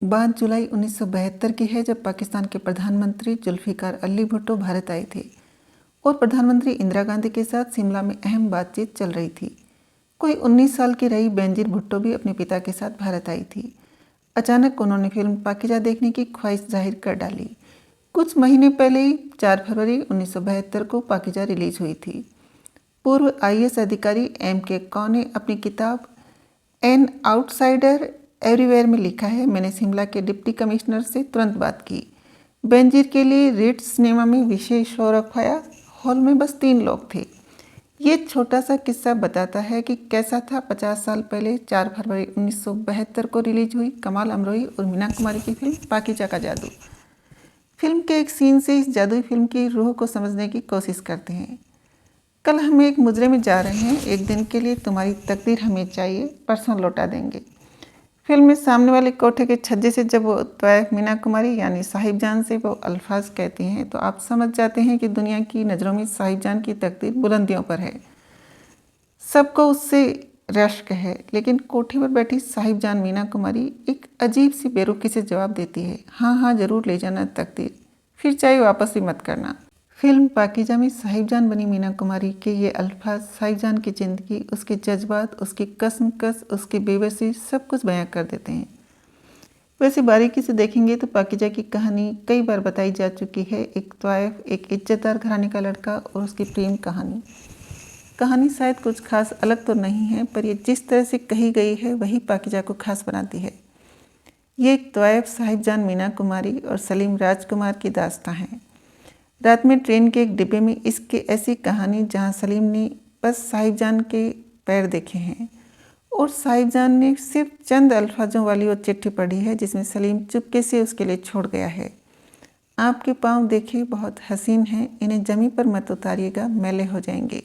बात जुलाई 1972 की है, जब पाकिस्तान के प्रधानमंत्री जुल्फिकार अली भुट्टो भारत आए थे और प्रधानमंत्री इंदिरा गांधी के साथ शिमला में अहम बातचीत चल रही थी। कोई 19 साल की रही बेनजीर भुट्टो भी अपने पिता के साथ भारत आई थी। अचानक उन्होंने फिल्म पाकीज़ा देखने की ख्वाहिश जाहिर कर डाली। कुछ महीने पहले ही 4 फरवरी 1972 को पाकीज़ा रिलीज हुई थी। पूर्व IAS अधिकारी M.K. कौ ने अपनी किताब एन आउटसाइडर एवरीवेयर में लिखा है, मैंने शिमला के डिप्टी कमिश्नर से तुरंत बात की। बेनजीर के लिए रिट्स सिनेमा में विशेष शो रखवाया। हॉल में बस 3 लोग थे। ये छोटा सा किस्सा बताता है कि कैसा था 50 साल पहले 4 फरवरी 1972 को रिलीज हुई कमाल अमरोही और मीना कुमारी की फिल्म पाकीज़ा का जादू। फिल्म के एक सीन से इस जादुई फिल्म की रूह को समझने की कोशिश करते हैं। कल हम एक मुजरे में जा रहे हैं, एक दिन के लिए तुम्हारी तकदीर हमें चाहिए, परसों लौटा देंगे। फिल्म में सामने वाले कोठे के छज्जे से जब वो तवाइफ मीना कुमारी यानी साहिब जान से वो अल्फाज कहती हैं, तो आप समझ जाते हैं कि दुनिया की नज़रों में साहिब जान की तकदीर बुलंदियों पर है। सबको उससे रश्क है, लेकिन कोठे पर बैठी साहिब जान मीना कुमारी एक अजीब सी बेरुखी से जवाब देती है, हाँ हाँ ज़रूर ले जाना तकदीर, फिर चाहे वापस भी मत करना। फिल्म पाकीज़ा में साहिब जान बनी मीना कुमारी के ये अल्फाज साहिब जान की ज़िंदगी, उसके जज्बात, उसकी कसमकस, उसकी बेबसी सब कुछ बयां कर देते हैं। वैसे बारीकी से देखेंगे तो पाकीज़ा की कहानी कई बार बताई जा चुकी है। एक तवाइफ, एक इज्जतदार घराने का लड़का और उसकी प्रेम कहानी। कहानी शायद कुछ खास अलग तो नहीं है, पर ये जिस तरह से कही गई है वही पाकीज़ा को खास बनाती है। ये एक तवाइफ, साहिब जान मीना कुमारी और सलीम राजकुमार की दास्तां है। रात में ट्रेन के एक डिब्बे में इसके ऐसी कहानी जहां सलीम ने बस साहिब जान के पैर देखे हैं और साहिब जान ने सिर्फ चंद अल्फाजों वाली वो चिट्ठी पढ़ी है जिसमें सलीम चुपके से उसके लिए छोड़ गया है। आपके पाँव देखे बहुत हसीन हैं, इन्हें ज़मीन पर मत उतारिएगा, मैले हो जाएंगे।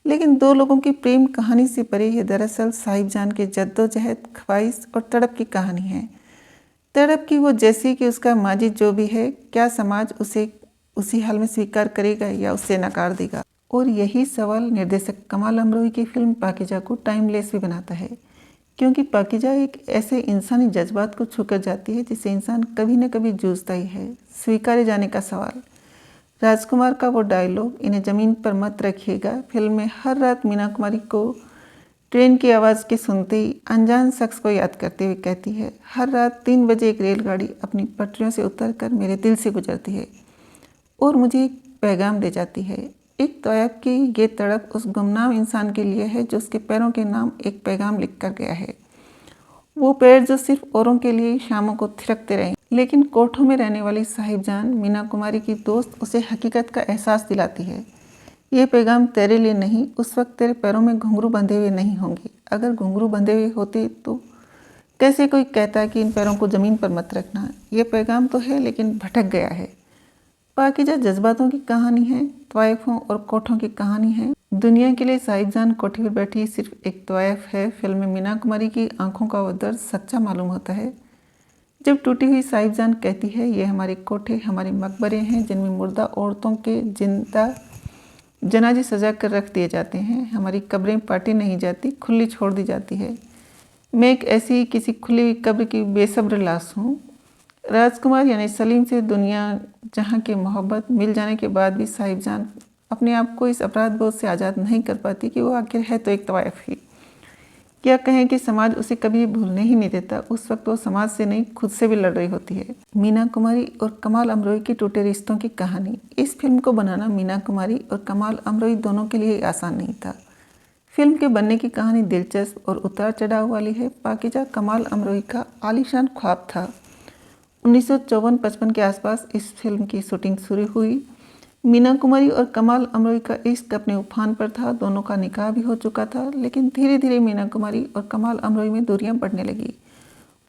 लेकिन 2 लोगों की प्रेम कहानी से परे ये दरअसल साहिब जान के जद्दोजहद, ख्वाहिश और तड़प की कहानी है। तड़प की वो जैसी कि उसका माजी जो भी है, क्या समाज उसे उसी हाल में स्वीकार करेगा या उससे नकार देगा। और यही सवाल निर्देशक कमाल अमरोही की फिल्म पाकीज़ा को टाइमलेस भी बनाता है, क्योंकि पाकीज़ा एक ऐसे इंसानी जज्बात को छूकर जाती है जिसे इंसान कभी न कभी जूझता ही है। स्वीकारे जाने का सवाल। राजकुमार का वो डायलॉग, इन्हें ज़मीन पर मत रखिएगा, फिल्म में हर रात मीना कुमारी को ट्रेन की आवाज़ के सुनते ही अनजान शख्स को याद करते हुए कहती है, हर रात 3 बजे एक रेलगाड़ी अपनी पटरियों से उतरकर मेरे दिल से गुजरती है और मुझे एक पैगाम दे जाती है। एक तवाइफ की ये तड़प उस गुमनाम इंसान के लिए है जो उसके पैरों के नाम एक पैगाम लिख कर गया है। वो पैर जो सिर्फ औरों के लिए शामों को थिरकते रहे, लेकिन कोठों में रहने वाली साहिब जान मीना कुमारी की दोस्त उसे हकीकत का एहसास दिलाती है। ये पैगाम तेरे लिए नहीं, उस वक्त तेरे पैरों में घुंघरू बंधे हुए नहीं होंगे। अगर घुंघरू बंधे हुए होते तो कैसे कोई कहता कि इन पैरों को ज़मीन पर मत रखना। ये पैगाम तो है, लेकिन भटक गया है। पाकीज़ा जज्बातों की कहानी है, तवाइफों और कोठों की कहानी है। दुनिया के लिए साहिब जान कोठी पर बैठी सिर्फ एक तवाइफ है। फिल्म में मीना कुमारी की आंखों का वो दर्द सच्चा मालूम होता है जब टूटी हुई साहिब जान कहती है, ये हमारे कोठे, हमारे मकबरे हैं जिनमें मुर्दा औरतों के जिंदा जनाजे सजा कर रख दिए जाते हैं। हमारी कब्रें पाटी नहीं जाती, खुली छोड़ दी जाती है। मैं एक ऐसी किसी खुली हुई कब्र की बेसब्र लाश हूँ। राजकुमार यानी सलीम से दुनिया जहाँ की मोहब्बत मिल जाने के बाद भी साहिब जान अपने आप को इस अपराध बोध से आज़ाद नहीं कर पाती कि वो आखिर है तो एक तवाइफ ही। क्या कहें कि समाज उसे कभी भूलने ही नहीं देता। उस वक्त वो समाज से नहीं, खुद से भी लड़ रही होती है। मीना कुमारी और कमाल अमरोही के टूटे रिश्तों की कहानी। इस फिल्म को बनाना मीना कुमारी और कमाल अमरोही दोनों के लिए आसान नहीं था। फिल्म के बनने की कहानी दिलचस्प और उतार चढ़ाव वाली है। पाकीज़ा कमाल अमरोही का आलीशान ख्वाब था। 1954-55 के आसपास इस फिल्म की शूटिंग शुरू हुई। मीना कुमारी और कमाल अमरोही का इश्क अपने उफान पर था। दोनों का निकाह भी हो चुका था, लेकिन धीरे धीरे मीना कुमारी और कमाल अमरोही में दूरियां बढ़ने लगी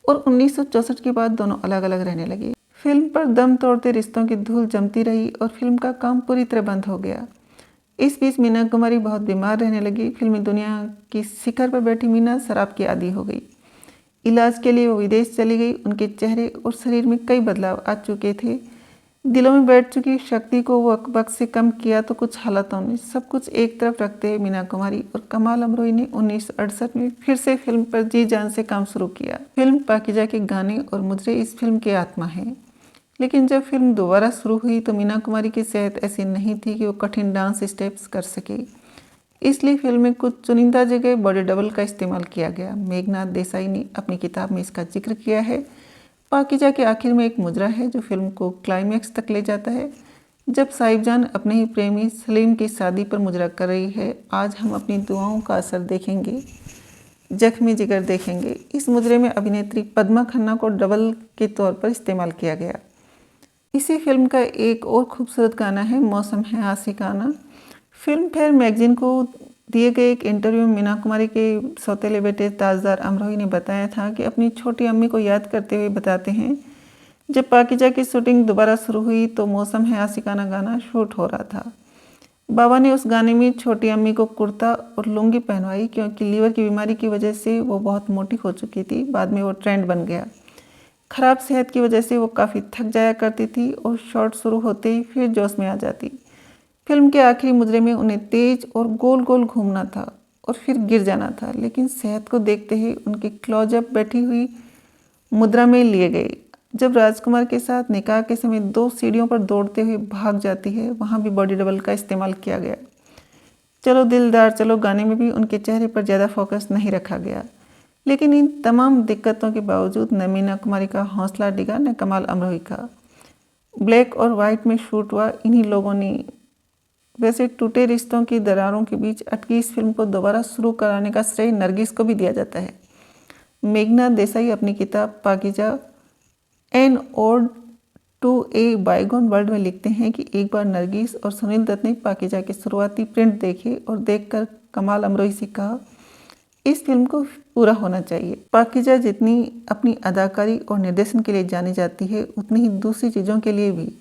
और 1964 के बाद दोनों अलग अलग रहने लगे। फिल्म पर दम तोड़ते रिश्तों की धूल जमती रही और फिल्म का काम पूरी तरह बंद हो गया। इस बीच मीना कुमारी बहुत बीमार रहने लगी। फिल्मी दुनिया की शिखर पर बैठी मीना शराब की आदी हो गई। इलाज के लिए वो विदेश चली गई। उनके चेहरे और शरीर में कई बदलाव आ चुके थे। दिलों में बैठ चुकी शक्ति को वो वक्त से कम किया तो कुछ हालातों ने। सब कुछ एक तरफ रखते हुए मीना कुमारी और कमाल अमरोही ने 1968 में फिर से फिल्म पर जी जान से काम शुरू किया। फिल्म पाकीज़ा के गाने और मुजरे इस फिल्म की आत्मा हैं। लेकिन जब फिल्म दोबारा शुरू हुई तो मीना कुमारी की सेहत ऐसी नहीं थी कि वो कठिन डांस स्टेप्स कर सके। इसलिए फिल्म में कुछ चुनिंदा जगह बॉडी डबल का इस्तेमाल किया गया। मेघनाथ देसाई ने अपनी किताब में इसका जिक्र किया है। पाकीज़ा के आखिर में एक मुजरा है जो फिल्म को क्लाइमैक्स तक ले जाता है, जब साहिबजान अपने ही प्रेमी सलीम की शादी पर मुजरा कर रही है। आज हम अपनी दुआओं का असर देखेंगे, जख्मी जिगर देखेंगे। इस मुजरे में अभिनेत्री पद्मा खन्ना को डबल के तौर पर इस्तेमाल किया गया। इसी फिल्म का एक और खूबसूरत गाना है मौसम है आशिकाना। फिल्म फेयर मैगजीन को दिए गए एक इंटरव्यू में मीना कुमारी के सौतेले बेटे ताजदार अमरोही ने बताया था कि अपनी छोटी अम्मी को याद करते हुए बताते हैं, जब पाकीज़ा की शूटिंग दोबारा शुरू हुई तो मौसम है आशिकाना गाना शूट हो रहा था। बाबा ने उस गाने में छोटी अम्मी को कुर्ता और लुंगी पहनवाई क्योंकि लीवर की बीमारी की वजह से वो बहुत मोटी हो चुकी थी। बाद में वो ट्रेंड बन गया। खराब सेहत की वजह से वो काफ़ी थक जाया करती थी और शॉट शुरू होते ही फिर जोश में आ जाती। फिल्म के आखिरी मुजरे में उन्हें तेज और गोल गोल घूमना था और फिर गिर जाना था, लेकिन सेहत को देखते हुए उनकी क्लोजअप बैठी हुई मुद्रा में लिए गए। जब राजकुमार के साथ निकाह के समय 2 सीढ़ियों पर दौड़ते हुए भाग जाती है, वहाँ भी बॉडी डबल का इस्तेमाल किया गया। चलो दिलदार चलो गाने में भी उनके चेहरे पर ज़्यादा फोकस नहीं रखा गया। लेकिन इन तमाम दिक्कतों के बावजूद न मीना कुमारी का हौसला डिगा न कमाल अमरोही का। ब्लैक और वाइट में शूट हुआ इन्हीं लोगों ने। वैसे टूटे रिश्तों की दरारों के बीच अटकी इस फिल्म को दोबारा शुरू कराने का श्रेय नरगिस को भी दिया जाता है। मेघनाथ देसाई अपनी किताब Pakeezah an ode to a bygone world में लिखते हैं कि एक बार नरगिस और सुनील दत्त ने पाकीज़ा के शुरुआती प्रिंट देखे और देखकर कमाल अमरोही से कहा, इस फिल्म को पूरा होना चाहिए। पाकीज़ा जितनी अपनी अदाकारी और निर्देशन के लिए जानी जाती है, उतनी ही दूसरी चीज़ों के लिए भी।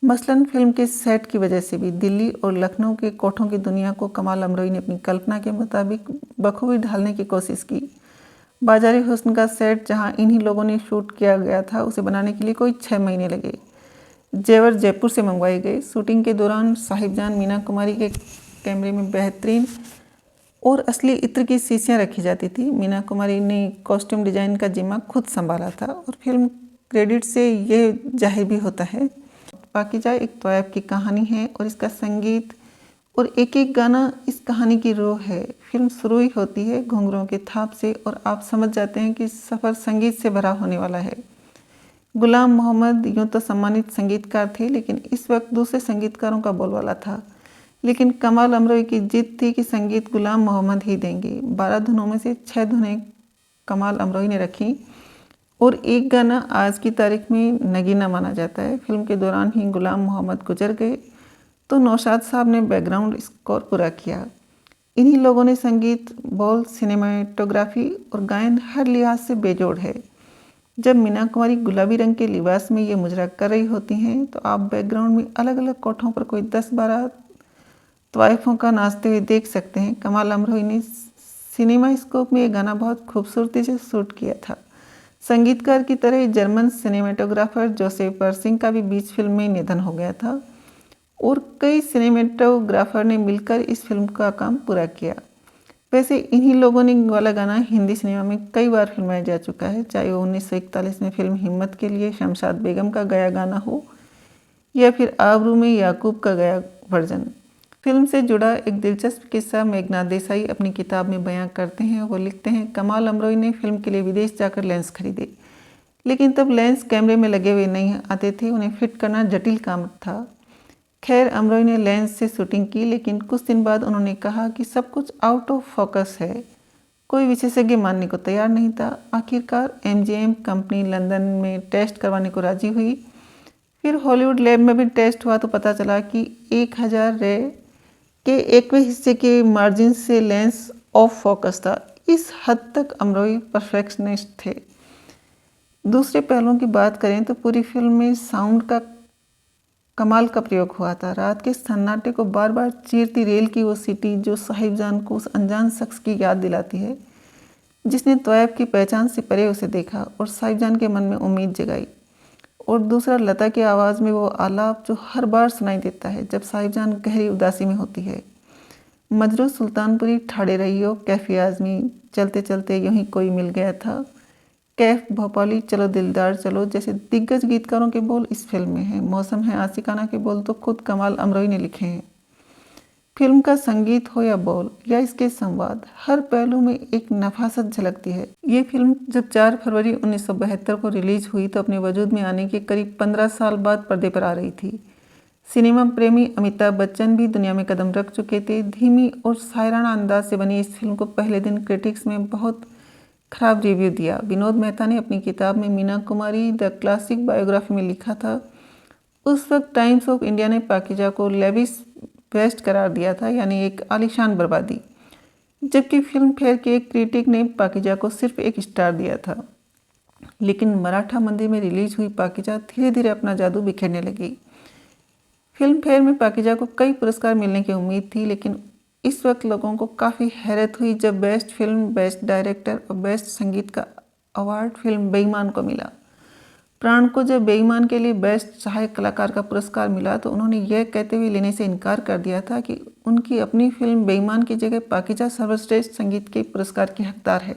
मसलन फिल्म के सेट की वजह से भी। दिल्ली और लखनऊ के कोठों की दुनिया को कमाल अमरोही ने अपनी कल्पना के मुताबिक बखूबी ढालने की कोशिश की। बाजारी हुस्न का सेट जहां इन्हीं लोगों ने शूट किया गया था, उसे बनाने के लिए कोई 6 महीने लगे। जेवर जयपुर से मंगवाए गए। शूटिंग के दौरान साहिबजान मीना कुमारी के कैमरे में बेहतरीन और असली इत्र की शीशियाँ रखी जाती थी। मीना कुमारी ने कॉस्ट्यूम डिजाइन का जिम्मा खुद संभाला था और फिल्म क्रेडिट से ये जाहिर भी होता है। पाकीज़ा एक तौयब की कहानी है और इसका संगीत और एक एक गाना इस कहानी की रूह है। फिल्म शुरू ही होती है घुंघरों के थाप से और आप समझ जाते हैं कि सफ़र संगीत से भरा होने वाला है। गुलाम मोहम्मद यूँ तो सम्मानित संगीतकार थे, लेकिन इस वक्त दूसरे संगीतकारों का बोलबाला था। लेकिन कमाल अमरोही की जिद थी कि संगीत गुलाम मोहम्मद ही देंगे। 12 धुनों में से 6 धुनें कमाल अमरोही ने रखी और एक गाना आज की तारीख में नगीना माना जाता है। फिल्म के दौरान ही गुलाम मोहम्मद गुजर गए तो नौशाद साहब ने बैकग्राउंड स्कोर पूरा किया। इन्हीं लोगों ने संगीत, बॉल, सिनेमाटोग्राफी और गायन हर लिहाज से बेजोड़ है। जब मीना कुमारी गुलाबी रंग के लिबास में ये मुजरा कर रही होती हैं तो आप बैकग्राउंड में अलग अलग कोठों पर कोई 10-12 तवाइफों का नाचते हुए देख सकते हैं। कमाल अमरोही ने सिनेमा स्कोप में ये गाना बहुत खूबसूरती से शूट किया था। संगीतकार की तरह जर्मन सिनेमेटोग्राफर जोसेफ पर्सिंग का भी बीच फिल्म में निधन हो गया था और कई सिनेमेटोग्राफर ने मिलकर इस फिल्म का काम पूरा किया। वैसे इन्हीं लोगों ने वाला गाना हिंदी सिनेमा में कई बार फिल्माया जा चुका है, चाहे वो 1941 में फिल्म हिम्मत के लिए शमशाद बेगम का गाया गाना हो या फिर आबरू में याकूब का गाया वर्जन। फिल्म से जुड़ा एक दिलचस्प किस्सा मेघनाथ देसाई अपनी किताब में बयां करते हैं। वो लिखते हैं, कमाल अमरोही ने फिल्म के लिए विदेश जाकर लेंस खरीदे, लेकिन तब लेंस कैमरे में लगे हुए नहीं आते थे, उन्हें फिट करना जटिल काम था। खैर अमरोही ने लेंस से शूटिंग की, लेकिन कुछ दिन बाद उन्होंने कहा कि सब कुछ आउट ऑफ फोकस है। कोई विशेषज्ञ मानने को तैयार नहीं था। आखिरकार MGM कंपनी लंदन में टेस्ट करवाने को राजी हुई। फिर हॉलीवुड लैब में भी टेस्ट हुआ तो पता चला कि 1000 रे के 1वें हिस्से के मार्जिन से लेंस ऑफ फोकस था। इस हद तक अमरोही परफेक्शनिस्ट थे। दूसरे पहलुओं की बात करें तो पूरी फिल्म में साउंड का कमाल का प्रयोग हुआ था। रात के सन्नाटे को बार बार चीरती रेल की वो सीटी जो साहिबजान को उस अनजान शख्स की याद दिलाती है जिसने तौयब की पहचान से परे उसे देखा और साहिबजान के मन में उम्मीद जगाई। और दूसरा लता की आवाज़ में वो आलाप जो हर बार सुनाई देता है जब साहिबजान गहरी उदासी में होती है। मजरू सुल्तानपुरी ठाड़े रहियो, कैफी आज़मी, चलते चलते यूं ही कोई मिल गया था, कैफ भोपाली, चलो दिलदार चलो जैसे दिग्गज गीतकारों के बोल इस फिल्म में हैं। मौसम है आशिकाना के बोल तो खुद कमाल अमरोही ने लिखे हैं। फिल्म का संगीत हो या बोल या इसके संवाद, हर पहलू में एक नफासत झलकती है। ये फिल्म जब 4 फरवरी 1972 को रिलीज हुई तो अपने वजूद में आने के करीब 15 साल बाद पर्दे पर आ रही थी। सिनेमा प्रेमी अमिताभ बच्चन भी दुनिया में कदम रख चुके थे। धीमी और शायराना अंदाज से बनी इस फिल्म को पहले दिन क्रिटिक्स में बहुत खराब रिव्यू दिया। विनोद मेहता ने अपनी किताब में Meena Kumari the classic biography में लिखा था, उस वक्त टाइम्स ऑफ इंडिया ने पाकीजा को लेविश वेस्ट करार दिया था, यानी एक आलीशान बर्बादी, जबकि फिल्म फेयर के एक क्रिटिक ने पाकीजा को सिर्फ 1 स्टार दिया था। लेकिन मराठा मंदिर में रिलीज हुई पाकीजा धीरे धीरे अपना जादू बिखेरने लगी। फिल्म फेयर में पाकीजा को कई पुरस्कार मिलने की उम्मीद थी, लेकिन इस वक्त लोगों को काफ़ी हैरत हुई जब बेस्ट फिल्म, बेस्ट डायरेक्टर और बेस्ट संगीत का अवार्ड फिल्म बेईमान को मिला। प्राण को जब बेईमान के लिए बेस्ट सहायक कलाकार का पुरस्कार मिला तो उन्होंने यह कहते हुए लेने से इनकार कर दिया था कि उनकी अपनी फिल्म बेईमान की जगह पाकीजा सर्वश्रेष्ठ संगीत के पुरस्कार की हकदार है।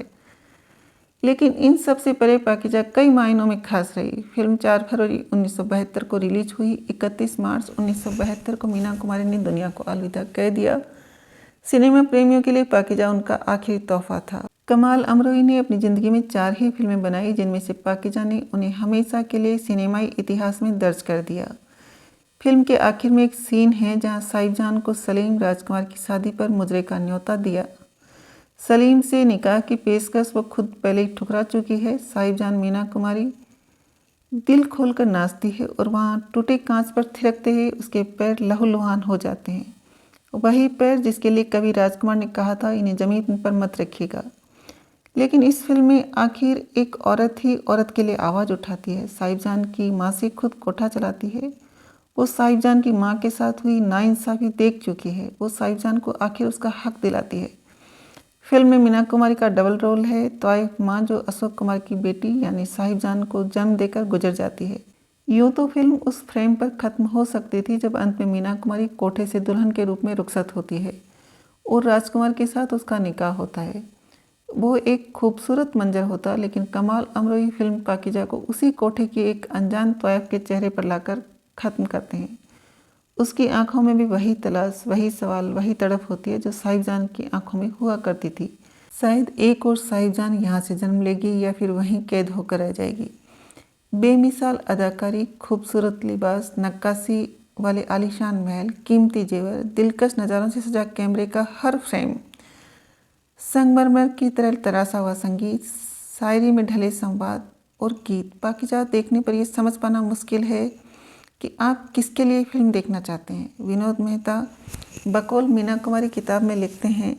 लेकिन इन सब से परे पाकीजा कई मायनों में खास रही। फिल्म 4 फरवरी 1972 को रिलीज हुई। 31 मार्च 1972 को मीना कुमारी ने दुनिया को अलविदा कह दिया। सिनेमा प्रेमियों के लिए पाकीजा उनका आखिरी तोहफा था। कमाल अमरोही ने अपनी ज़िंदगी में 4 ही फिल्में बनाई, जिनमें से पाकीजा ने उन्हें हमेशा के लिए सिनेमाई इतिहास में दर्ज कर दिया। फिल्म के आखिर में एक सीन है जहां साहिबजान को सलीम राजकुमार की शादी पर मुजरे का न्योता दिया। सलीम से निकाह की पेशकश वो खुद पहले ही ठुकरा चुकी है। साहिबजान मीना कुमारी दिल खोलकर नाचती है और वहाँ टूटे कांच पर थिरकते ही उसके पैर लहूलुहान हो जाते हैं। वही पैर जिसके लिए कभी राजकुमार ने कहा था इन्हें जमीन पर मत रखिएगा। लेकिन इस फिल्म में आखिर एक औरत ही औरत के लिए आवाज़ उठाती है। साहिबजान की माँ से खुद कोठा चलाती है। वो साहिबजान की माँ के साथ हुई नाइंसाफ़ी देख चुकी है। वो साहिबजान को आखिर उसका हक दिलाती है। फिल्म में मीना कुमारी का डबल रोल है। तौयफ माँ जो अशोक कुमार की बेटी यानी साहिबजान को जन्म देकर गुजर जाती है। यूँ तो फिल्म उस फ्रेम पर ख़त्म हो सकती थी जब अंत में मीना कुमारी कोठे से दुल्हन के रूप में रुखसत होती है और राजकुमार के साथ उसका निकाह होता है। वो एक खूबसूरत मंजर होता, लेकिन कमाल अमरोही फिल्म पाकीजा को उसी कोठे की एक अनजान तौयफ के चेहरे पर लाकर ख़त्म करते हैं। उसकी आंखों में भी वही तलाश, वही सवाल, वही तड़प होती है जो साहिबजान की आंखों में हुआ करती थी। शायद एक और साहिबजान यहाँ से जन्म लेगी या फिर वहीं कैद होकर रह जाएगी। बेमिसाल अदाकारी, खूबसूरत लिबास, नक्काशी वाले आलीशान महल, कीमती जेवर, दिलकश नज़ारों से सजा कैमरे का हर फ्रेम, संगमरमर की तरह तराशा हुआ संगीत, शायरी में ढले संवाद और गीत। पाकीजा देखने पर यह समझ पाना मुश्किल है कि आप किसके लिए फिल्म देखना चाहते हैं। विनोद मेहता बकौल मीना कुमारी किताब में लिखते हैं,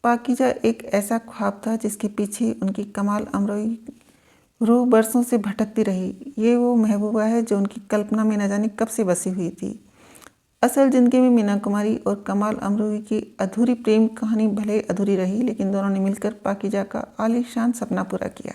पाकीजा एक ऐसा ख्वाब था जिसके पीछे उनकी कमाल अमरोही रूह बरसों से भटकती रही। ये वो महबूबा है जो उनकी कल्पना में न जाने कब से बसी हुई थी। असल ज़िंदगी में मीना कुमारी और कमाल अमरोही की अधूरी प्रेम कहानी भले अधूरी रही, लेकिन दोनों ने मिलकर पाकीजा का आलीशान सपना पूरा किया।